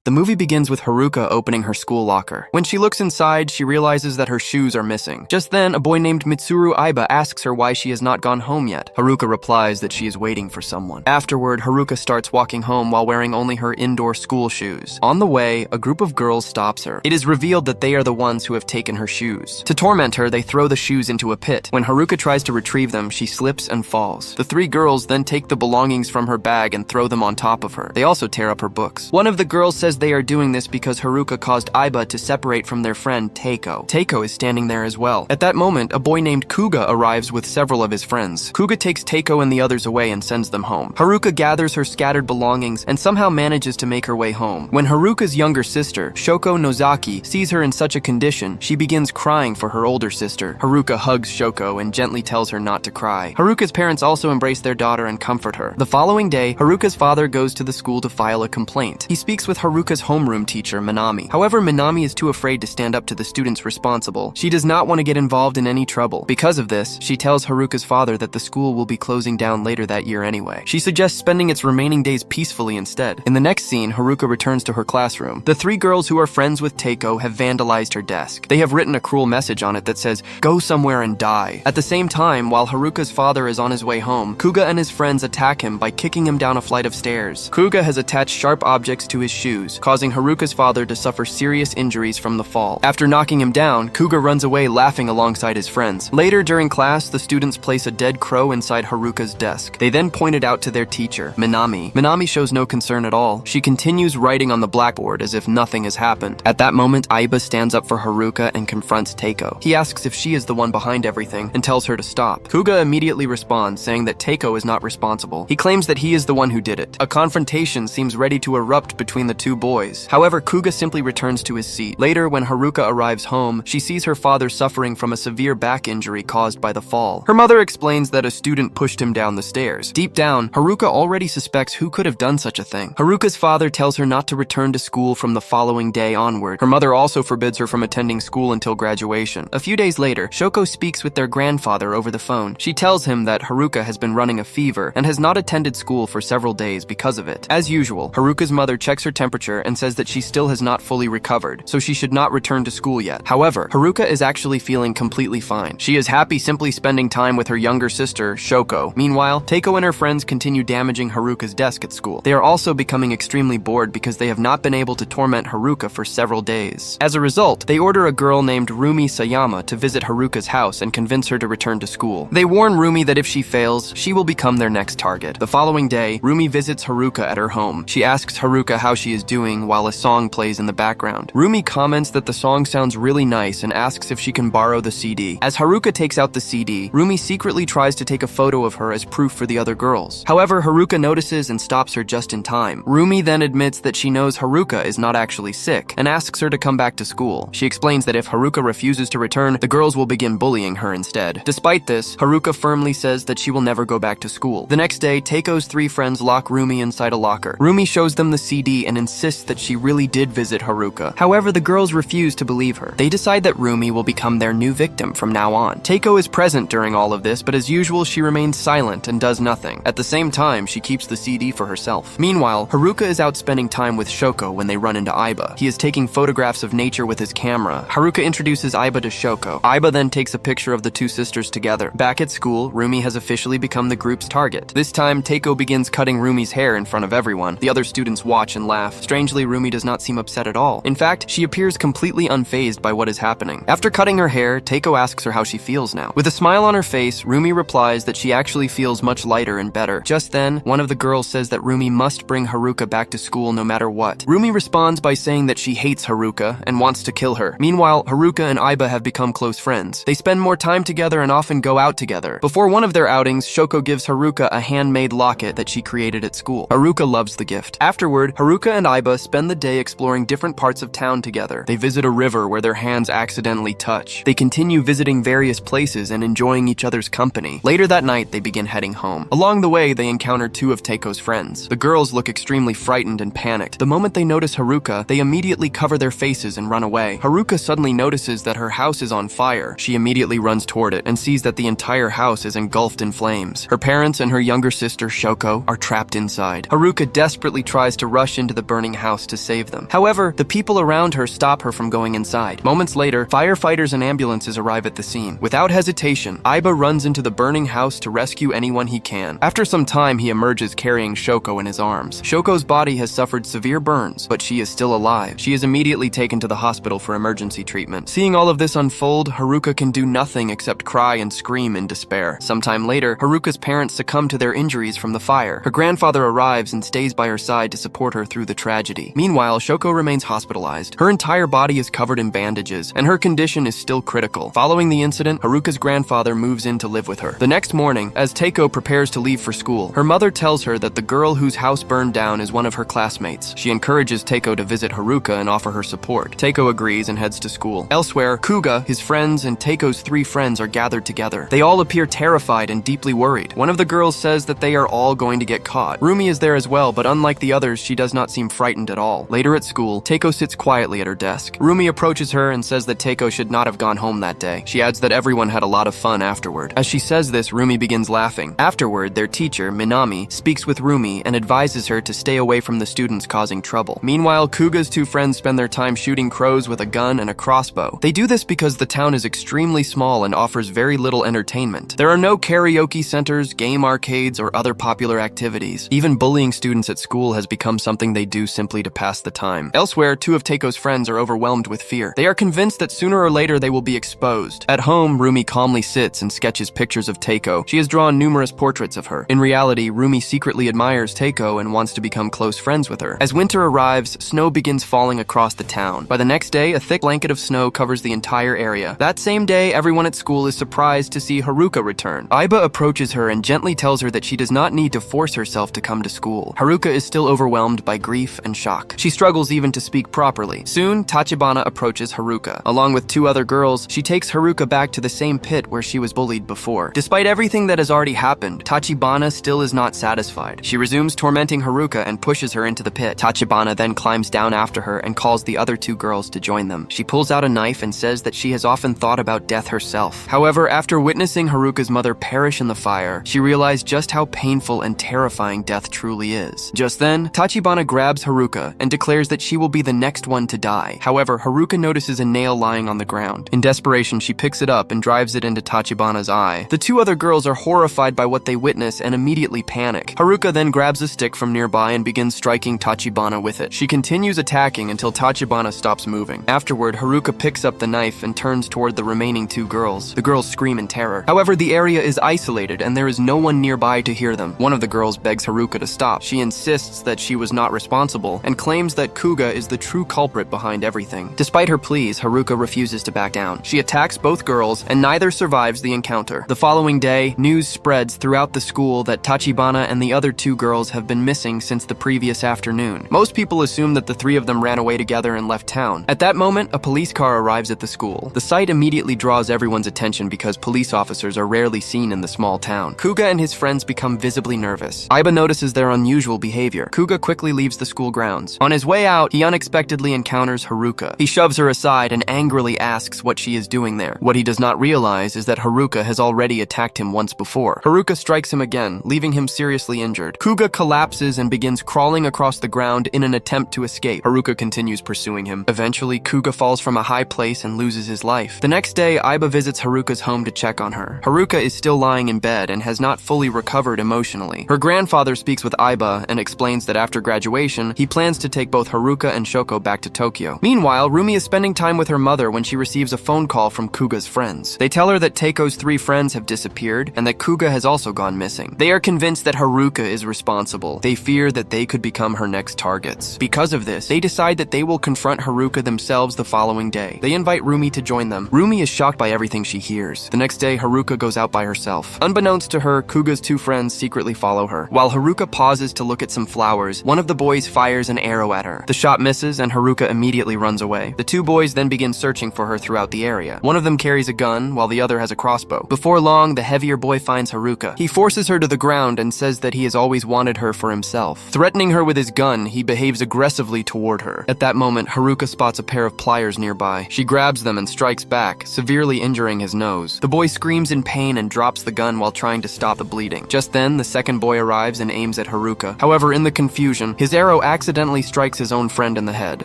The movie begins with Haruka opening her school locker. When she looks inside, she realizes that her shoes are missing. Just then, a boy named Mitsuru Aiba asks her why she has not gone home yet. Haruka replies that she is waiting for someone. Afterward, Haruka starts walking home while wearing only her indoor school shoes. On the way, a group of girls stops her. It is revealed that they are the ones who have taken her shoes. To torment her, they throw the shoes into a pit. When Haruka tries to retrieve them, she slips and falls. The three girls then take the belongings from her bag and throw them on top of her. They also tear up her books. One of the girls says they are doing this because Haruka caused Aiba to separate from their friend Teiko. Teiko is standing there as well. At that moment, a boy named Kuga arrives with several of his friends. Kuga takes Teiko and the others away and sends them home. Haruka gathers her scattered belongings and somehow manages to make her way home. When Haruka's younger sister, Shoko Nozaki, sees her in such a condition, she begins crying for her older sister. Haruka hugs Shoko and gently tells her not to cry. Haruka's parents also embrace their daughter and comfort her. The following day, Haruka's father goes to the school to file a complaint. He speaks with Haruka's homeroom teacher, Minami. However, Minami is too afraid to stand up to the students responsible. She does not want to get involved in any trouble. Because of this, she tells Haruka's father that the school will be closing down later that year anyway. She suggests spending its remaining days peacefully instead. In the next scene, Haruka returns to her classroom. The three girls who are friends with Teiko have vandalized her desk. They have written a cruel message on it that says, "Go somewhere and die." At the same time, while Haruka's father is on his way home, Kuga and his friends attack him by kicking him down a flight of stairs. Kuga has attached sharp objects to his shoes, causing Haruka's father to suffer serious injuries from the fall. After knocking him down, Kuga runs away laughing alongside his friends. Later during class, the students place a dead crow inside Haruka's desk. They then point it out to their teacher, Minami. Minami shows no concern at all. She continues writing on the blackboard as if nothing has happened. At that moment, Aiba stands up for Haruka and confronts Teiko. He asks if she is the one behind everything and tells her to stop. Kuga immediately responds, saying that Teiko is not responsible. He claims that he is the one who did it. A confrontation seems ready to erupt between the two boys. However, Kuga simply returns to his seat. Later, when Haruka arrives home, she sees her father suffering from a severe back injury caused by the fall. Her mother explains that a student pushed him down the stairs. Deep down, Haruka already suspects who could have done such a thing. Haruka's father tells her not to return to school from the following day onward. Her mother also forbids her from attending school until graduation. A few days later, Shoko speaks with their grandfather over the phone. She tells him that Haruka has been running a fever and has not attended school for several days because of it. As usual, Haruka's mother checks her temperature and says that she still has not fully recovered, so she should not return to school yet. However, Haruka is actually feeling completely fine. She is happy simply spending time with her younger sister, Shoko. Meanwhile, Teiko and her friends continue damaging Haruka's desk at school. They are also becoming extremely bored because they have not been able to torment Haruka for several days. As a result, they order a girl named Rumi Sayama to visit Haruka's house and convince her to return to school. They warn Rumi that if she fails, she will become their next target. The following day, Rumi visits Haruka at her home. She asks Haruka how she is doing while a song plays in the background. Rumi comments that the song sounds really nice and asks if she can borrow the CD. As Haruka takes out the CD, Rumi secretly tries to take a photo of her as proof for the other girls. However, Haruka notices and stops her just in time. Rumi then admits that she knows Haruka is not actually sick and asks her to come back to school. She explains that if Haruka refuses to return, the girls will begin bullying her instead. Despite this, Haruka firmly says that she will never go back to school. The next day, Teiko's three friends lock Rumi inside a locker. Rumi shows them the CD and insists that she really did visit Haruka. However, the girls refuse to believe her. They decide that Rumi will become their new victim from now on. Teiko is present during all of this, but as usual, she remains silent and does nothing. At the same time, she keeps the CD for herself. Meanwhile, Haruka is out spending time with Shoko when they run into Aiba. He is taking photographs of nature with his camera. Haruka introduces Aiba to Shoko. Aiba then takes a picture of the two sisters together. Back at school, Rumi has officially become the group's target. This time, Teiko begins cutting Rumi's hair in front of everyone. The other students watch and laugh. Strangely, Rumi does not seem upset at all. In fact, she appears completely unfazed by what is happening. After cutting her hair, Teiko asks her how she feels now. With a smile on her face, Rumi replies that she actually feels much lighter and better. Just then, one of the girls says that Rumi must bring Haruka back to school no matter what. Rumi responds by saying that she hates Haruka and wants to kill her. Meanwhile, Haruka and Aiba have become close friends. They spend more time together and often go out together. Before one of their outings, Shoko gives Haruka a handmade locket that she created at school. Haruka loves the gift. Afterward, Haruka and Aiba spend the day exploring different parts of town together. They visit a river where their hands accidentally touch. They continue visiting various places and enjoying each other's company. Later that night, they begin heading home. Along the way, they encounter two of Teiko's friends. The girls look extremely frightened and panicked. The moment they notice Haruka, they immediately cover their faces and run away. Haruka suddenly notices that her house is on fire. She immediately runs toward it and sees that the entire house is engulfed in flames. Her parents and her younger sister, Shoko, are trapped inside. Haruka desperately tries to rush into the burning house to save them. However, the people around her stop her from going inside. Moments later, firefighters and ambulances arrive at the scene. Without hesitation, Aiba runs into the burning house to rescue anyone he can. After some time, he emerges carrying Shoko in his arms. Shoko's body has suffered severe burns, but she is still alive. She is immediately taken to the hospital for emergency treatment. Seeing all of this unfold, Haruka can do nothing except cry and scream in despair. Sometime later, Haruka's parents succumb to their injuries from the fire. Her grandfather arrives and stays by her side to support her through the tragedy. Meanwhile, Shoko remains hospitalized. Her entire body is covered in bandages, and her condition is still critical. Following the incident, Haruka's grandfather moves in to live with her. The next morning, as Teiko prepares to leave for school, her mother tells her that the girl whose house burned down is one of her classmates. She encourages Teiko to visit Haruka and offer her support. Teiko agrees and heads to school. Elsewhere, Kuga, his friends, and Teiko's 3 friends are gathered together. They all appear terrified and deeply worried. One of the girls says that they are all going to get caught. Rumi is there as well, but unlike the others, she does not seem frightened at all. Later at school, Teiko sits quietly at her desk. Rumi approaches her and says that Teiko should not have gone home that day. She adds that everyone had a lot of fun afterward. As she says this, Rumi begins laughing. Afterward, their teacher, Minami, speaks with Rumi and advises her to stay away from the students causing trouble. Meanwhile, Kuga's 2 friends spend their time shooting crows with a gun and a crossbow. They do this because the town is extremely small and offers very little entertainment. There are no karaoke centers, game arcades, or other popular activities. Even bullying students at school has become something they do simply to pass the time. Elsewhere, 2 of Teiko's friends are overwhelmed with fear. They are convinced that sooner or later they will be exposed. At home, Rumi calmly sits and sketches pictures of Teiko. She has drawn numerous portraits of her. In reality, Rumi secretly admires Teiko and wants to become close friends with her. As winter arrives, snow begins falling across the town. By the next day, a thick blanket of snow covers the entire area. That same day, everyone at school is surprised to see Haruka return. Aiba approaches her and gently tells her that she does not need to force herself to come to school. Haruka is still overwhelmed by grief and shock. She struggles even to speak properly. Soon, Tachibana approaches Haruka. Along with 2 other girls, she takes Haruka back to the same pit where she was bullied before. Despite everything that has already happened, Tachibana still is not satisfied. She resumes tormenting Haruka and pushes her into the pit. Tachibana then climbs down after her and calls the other 2 girls to join them. She pulls out a knife and says that she has often thought about death herself. However, after witnessing Haruka's mother perish in the fire, she realized just how painful and terrifying death truly is. Just then, Tachibana grabs Haruka and declares that she will be the next one to die. However, Haruka notices a nail lying on the ground. In desperation, she picks it up and drives it into Tachibana's eye. The 2 other girls are horrified by what they witness and immediately panic. Haruka then grabs a stick from nearby and begins striking Tachibana with it. She continues attacking until Tachibana stops moving. Afterward, Haruka picks up the knife and turns toward the remaining 2 girls. The girls scream in terror. However, the area is isolated and there is no one nearby to hear them. One of the girls begs Haruka to stop. She insists that she was not responsible and claims that Kuga is the true culprit behind everything. Despite her pleas, Haruka refuses to back down. She attacks both girls and neither survives the encounter. The following day, news spreads throughout the school that Tachibana and the other 2 girls have been missing since the previous afternoon. Most people assume that the 3 of them ran away together and left town. At that moment, a police car arrives at the school. The sight immediately draws everyone's attention because police officers are rarely seen in the small town. Kuga and his friends become visibly nervous. Aiba notices their unusual behavior. Kuga quickly leaves the school grounds. On his way out, he unexpectedly encounters Haruka. He shoves her aside and angrily asks what she is doing there. What he does not realize is that Haruka has already attacked him once before. Haruka strikes him again, leaving him seriously injured. Kuga collapses and begins crawling across the ground in an attempt to escape. Haruka continues pursuing him. Eventually, Kuga falls from a high place and loses his life. The next day, Aiba visits Haruka's home to check on her. Haruka is still lying in bed and has not fully recovered emotionally. Her grandfather speaks with Aiba and explains that after graduation, he plans to take both Haruka and Shoko back to Tokyo. Meanwhile, Rumi is spending time with her mother when she receives a phone call from Kuga's friends. They tell her that Teiko's 3 friends have disappeared and that Kuga has also gone missing. They are convinced that Haruka is responsible. They fear that they could become her next targets. Because of this, they decide that they will confront Haruka themselves the following day. They invite Rumi to join them. Rumi is shocked by everything she hears. The next day, Haruka goes out by herself. Unbeknownst to her, Kuga's 2 friends secretly follow her. While Haruka pauses to look at some flowers, one of the boys fires an arrow at her. The shot misses and Haruka immediately runs away. The 2 boys then begin searching for her throughout the area. One of them carries a gun, while the other has a crossbow. Before long, the heavier boy finds Haruka. He forces her to the ground and says that he has always wanted her for himself. Threatening her with his gun, he behaves aggressively toward her. At that moment, Haruka spots a pair of pliers nearby. She grabs them and strikes back, severely injuring his nose. The boy screams in pain and drops the gun while trying to stop the bleeding. Just then, the second boy arrives and aims at Haruka. However, in the confusion, his arrow accidentally strikes his own friend in the head.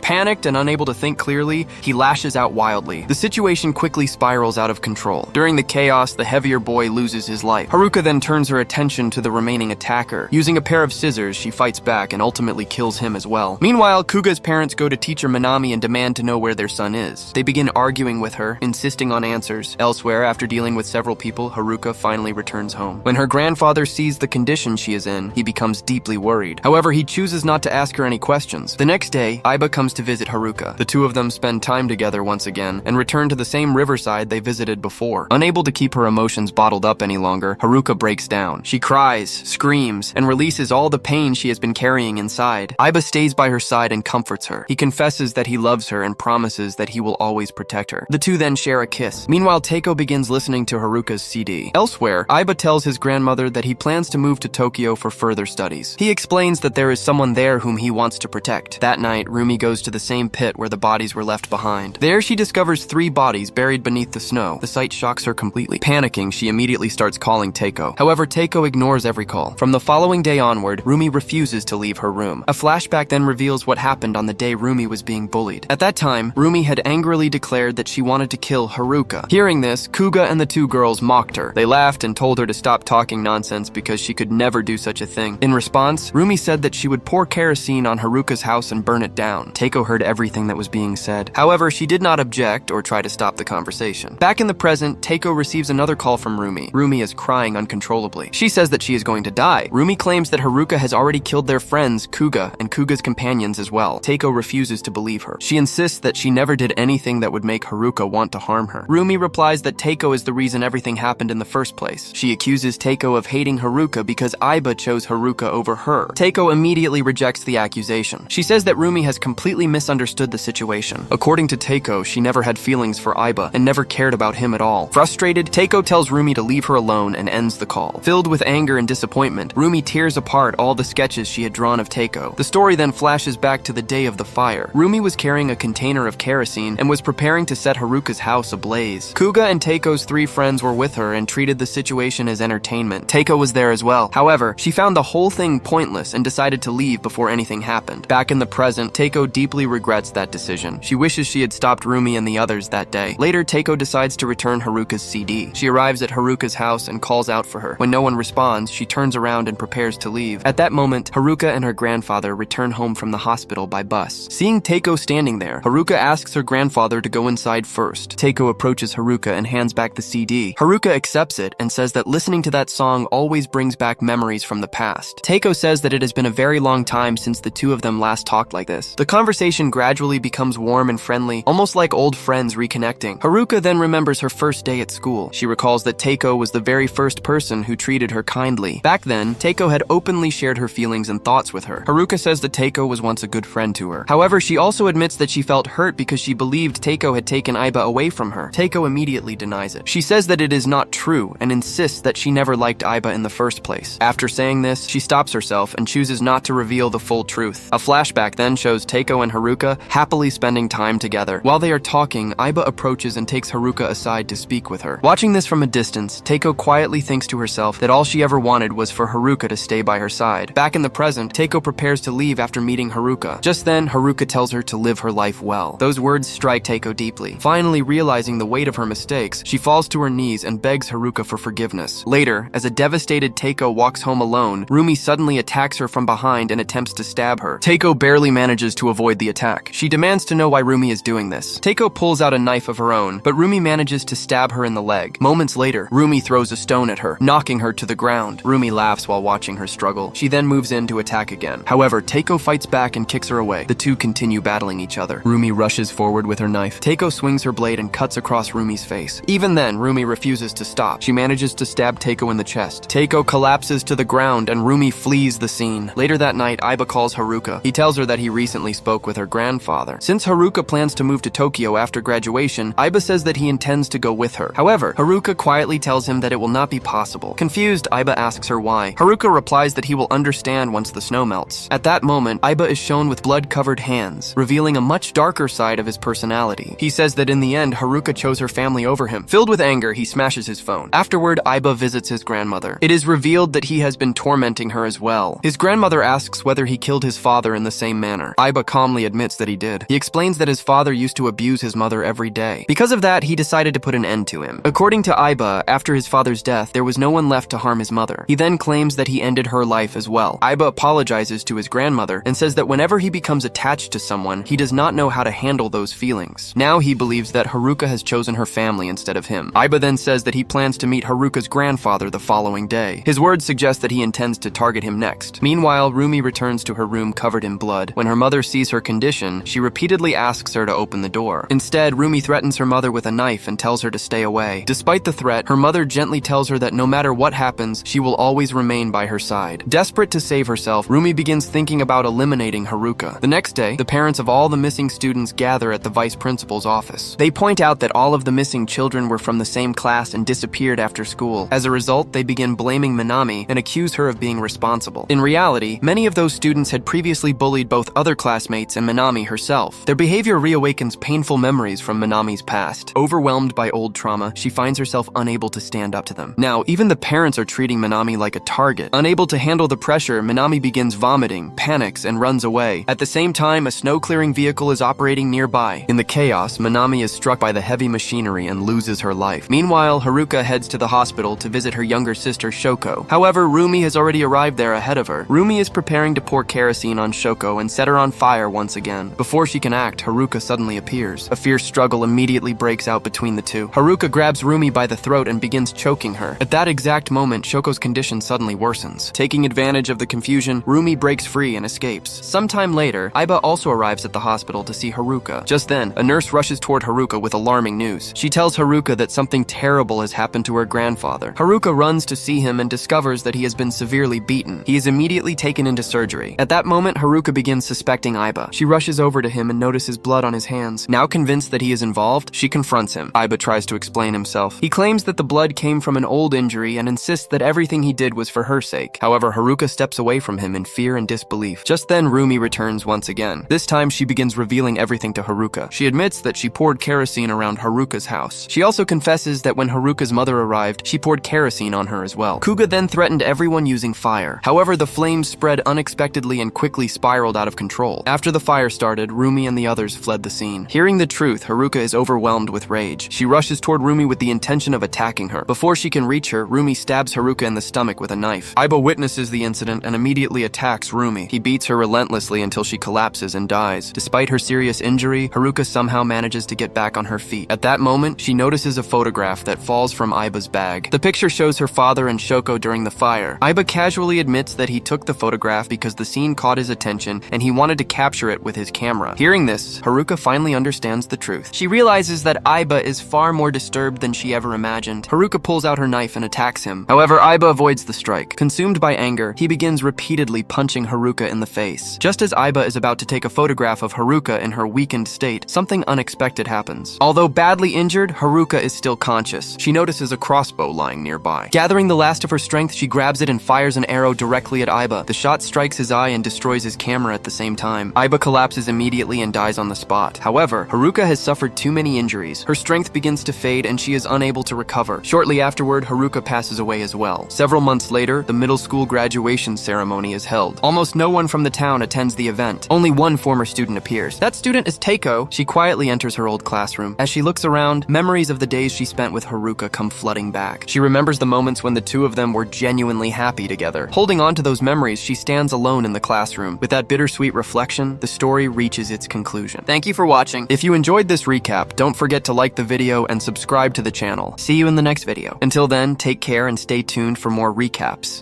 Panicked and unable to think clearly, he lashes out wildly. The situation quickly spirals out of control. During the chaos, the heavier boy loses his life. Haruka then turns her attention to the remaining attacker. Using a pair of scissors, she fights back and ultimately kills him as well. Meanwhile, Kuga's parents go to teacher Minami and demand to know where their son is. They begin arguing with her, insisting on answers. Elsewhere, after dealing with several people, Haruka finally returns home. When her grandfather sees the condition she is in, he becomes deeply worried. However, he chooses not to ask her any questions. The next day, Aiba comes to visit Haruka. The two of them spend time together once again and return to the same riverside they visited before. Unable to keep her emotions bottled up any longer, Haruka breaks down. She cries, screams, and releases all the pain she has been carrying inside. Aiba stays by her side and comforts her. He confesses that he loves her and promises that he will always protect her. The two then share a kiss. Meanwhile, Teiko begins listening to Haruka's CD. Elsewhere, Aiba tells his grandmother that he plans to move to Tokyo for further studies. He explains that there is someone there whom he wants to protect. That night, Rumi goes to the same pit where the bodies were left behind. There she discovers 3 bodies buried beneath the snow. The sight shocks her completely. Panicking, she immediately starts calling Teiko. However, Teiko ignores every call. From the following day onward, Rumi refuses to leave her room. A flashback then reveals what happened on the day Rumi was being bullied. At that time, Rumi had angrily declared that she wanted to kill Haruka. Hearing this, Kuga and the 2 girls mocked her. They laughed and told her to stop talking nonsense because she could never do such a thing. In response, Rumi said that she would pour kerosene on Haruka's house and burn it down. Teiko heard everything that was being said. However, she did not object or try to stop the conversation. Back in the present, Teiko receives another call from Rumi. Rumi is crying uncontrollably. She says that she is going to die. Rumi claims that Haruka has already killed their friends, Kuga, and Kuga's companions as well. Teiko refuses to believe her. She insists that she never did anything that would make Haruka want to harm her. Rumi replies that Teiko is the reason everything happened in the first place. She accuses Teiko of hating Haruka because Aiba chose Haruka over her. Teiko immediately rejects the accusation. She says that Rumi has completely misunderstood the situation. According to Teiko, she never had feelings for Aiba and never cared about him at all. Frustrated, Teiko tells Rumi to leave her alone and ends the call. Filled with anger and disappointment, Rumi tears apart all the sketches she had drawn of Teiko. The story then flashes back to the day of the fire. Rumi was carrying a container of kerosene and was preparing to set Haruka's house ablaze. Kuga and Teiko's 3 friends were with her and treated the situation as entertainment. Teiko was there as well. However, she found the whole thing pointless and decided to leave before anything happened. Back in the present, Teiko deeply regrets that decision. She wishes she had stopped Rumi and the others that day. Later, Teiko decides to return Haruka's CD. She arrives at Haruka's house and calls out for her. When no one responds, she turns around and prepares to leave. At that moment, Haruka and her grandfather return home from the hospital by bus. Seeing Teiko standing there, Haruka asks her grandfather to go inside first. Teiko approaches Haruka and hands back the CD. Haruka accepts it and says that listening to that song always brings back memories from the past. Teiko says that it has been a very long time since the two of them last talked like this. The conversation gradually becomes warm and friendly, almost like old friends reconnecting. Haruka then remembers her first day at school. She recalls that Teiko was the very first person who treated her kindly. Back then, Teiko had openly shared her feelings and thoughts with her. Haruka says that Teiko was once a good friend to her. However, she also admits that she felt hurt because she believed Teiko had taken Aiba away from her. Teiko immediately denies it. She says that it is not true and insists that she never liked Aiba in the first place. After saying this, she stops herself and chooses not to reveal the full truth. A flashback then shows Teiko and Haruka happily spending time together. While they are talking, Aiba approaches and takes Haruka aside to speak with her. Watching this from a distance, Teiko quietly thinks to herself that all she ever wanted was for Haruka to stay by her side. Back in the present, Teiko prepares to leave after meeting Haruka. Just then, Haruka tells her to live her life well. Those words strike Teiko deeply. Finally realizing the weight of her mistakes, she falls to her knees and begs Haruka for forgiveness. Later, as a devastated Teiko walks home alone, Rumi suddenly attacks her from behind and attempts to stab her. Teiko barely manages to avoid the attack. She demands to know why Rumi is doing this. Teiko pulls out a knife of her own, but Rumi manages to stab her in the leg. Moments later, Rumi throws a stone at her, knocking her to the ground. Rumi laughs while watching her struggle. She then moves in to attack again. However, Teiko fights back and kicks her away. The two continue battling each other. Rumi rushes forward with her knife. Teiko swings her blade and cuts across Rumi's face. Even then, Rumi refuses to stop. She manages to stab Teiko in the chest. Teiko collapses to the ground and Rumi flees the scene. Later that night, Aiba calls Haruka. He tells her that he recently spoke with her grandfather. Since Haruka plans to move to Tokyo after graduation, Aiba says that he intends to go with her. However, Haruka quietly tells him that it will not be possible. Confused, Aiba asks her why. Haruka replies that he will understand once the snow melts. At that moment, Aiba is shown with blood-covered hands, revealing a much darker side of his personality. He says that in the end, Haruka chose her family over him. Filled with anger, he smashes his phone. Afterward, Aiba visits his grandmother. It is revealed that he has been tormenting her as well. His grandmother asks whether he killed killed his father in the same manner. Aiba calmly admits that he did. He explains that his father used to abuse his mother every day. Because of that, he decided to put an end to him. According to Aiba, after his father's death, there was no one left to harm his mother. He then claims that he ended her life as well. Aiba apologizes to his grandmother and says that whenever he becomes attached to someone, he does not know how to handle those feelings. Now he believes that Haruka has chosen her family instead of him. Aiba then says that he plans to meet Haruka's grandfather the following day. His words suggest that he intends to target him next. Meanwhile, Rumi returns to her room covered in blood. When her mother sees her condition, she repeatedly asks her to open the door. Instead, Rumi threatens her mother with a knife and tells her to stay away. Despite the threat, her mother gently tells her that no matter what happens, she will always remain by her side. Desperate to save herself, Rumi begins thinking about eliminating Haruka. The next day, the parents of all the missing students gather at the vice principal's office. They point out that all of the missing children were from the same class and disappeared after school. As a result, they begin blaming Minami and accuse her of being responsible. In reality, many of those students had previously bullied both other classmates and Minami herself. Their behavior reawakens painful memories from Minami's past. Overwhelmed by old trauma, she finds herself unable to stand up to them. Now, even the parents are treating Minami like a target. Unable to handle the pressure, Minami begins vomiting, panics, and runs away. At the same time, a snow-clearing vehicle is operating nearby. In the chaos, Minami is struck by the heavy machinery and loses her life. Meanwhile, Haruka heads to the hospital to visit her younger sister Shoko. However, Rumi has already arrived there ahead of her. Rumi is preparing to pour kerosene on Shoko and set her on fire once again. Before she can act, Haruka suddenly appears. A fierce struggle immediately breaks out between the two. Haruka grabs Rumi by the throat and begins choking her. At that exact moment, Shoko's condition suddenly worsens. Taking advantage of the confusion, Rumi breaks free and escapes. Sometime later, Aiba also arrives at the hospital to see Haruka. Just then, a nurse rushes toward Haruka with alarming news. She tells Haruka that something terrible has happened to her grandfather. Haruka runs to see him and discovers that he has been severely beaten. He is immediately taken into surgery. At that moment, Haruka begins suspecting Aiba. She rushes over to him and notices blood on his hands. Now convinced that he is involved, she confronts him. Aiba tries to explain himself. He claims that the blood came from an old injury and insists that everything he did was for her sake. However, Haruka steps away from him in fear and disbelief. Just then, Rumi returns once again. This time, she begins revealing everything to Haruka. She admits that she poured kerosene around Haruka's house. She also confesses that when Haruka's mother arrived, she poured kerosene on her as well. Kuga then threatened everyone using fire. However, the flames spread unexpectedly and quickly spiraled out of control. After the fire started, Rumi and the others fled the scene. Hearing the truth, Haruka is overwhelmed with rage. She rushes toward Rumi with the intention of attacking her. Before she can reach her, Rumi stabs Haruka in the stomach with a knife. Aiba witnesses the incident and immediately attacks Rumi. He beats her relentlessly until she collapses and dies. Despite her serious injury, Haruka somehow manages to get back on her feet. At that moment, she notices a photograph that falls from Aiba's bag. The picture shows her father and Shoko during the fire. Aiba casually admits that he took the photograph because the scene caught his attention and he wanted to capture it with his camera. Hearing this, Haruka finally understands the truth. She realizes that Aiba is far more disturbed than she ever imagined. Haruka pulls out her knife and attacks him. However, Aiba avoids the strike. Consumed by anger, he begins repeatedly punching Haruka in the face. Just as Aiba is about to take a photograph of Haruka in her weakened state, something unexpected happens. Although badly injured, Haruka is still conscious. She notices a crossbow lying nearby. Gathering the last of her strength, she grabs it and fires an arrow directly at Aiba. The shot strikes his eye and destroys his camera at the same time. Aiba collapses immediately and dies on the spot. However, Haruka has suffered too many injuries. Her strength begins to fade and she is unable to recover. Shortly afterward, Haruka passes away as well. Several months later, the middle school graduation ceremony is held. Almost no one from the town attends the event. Only one former student appears. That student is Teiko. She quietly enters her old classroom. As she looks around, memories of the days she spent with Haruka come flooding back. She remembers the moments when the two of them were genuinely happy together. Holding on to those memories, she stands alone in the classroom. With that bittersweet reflection, the story reaches its conclusion. Thank you for watching. If you enjoyed this recap, don't forget to like the video and subscribe to the channel. See you in the next video. Until then, take care and stay tuned for more recaps.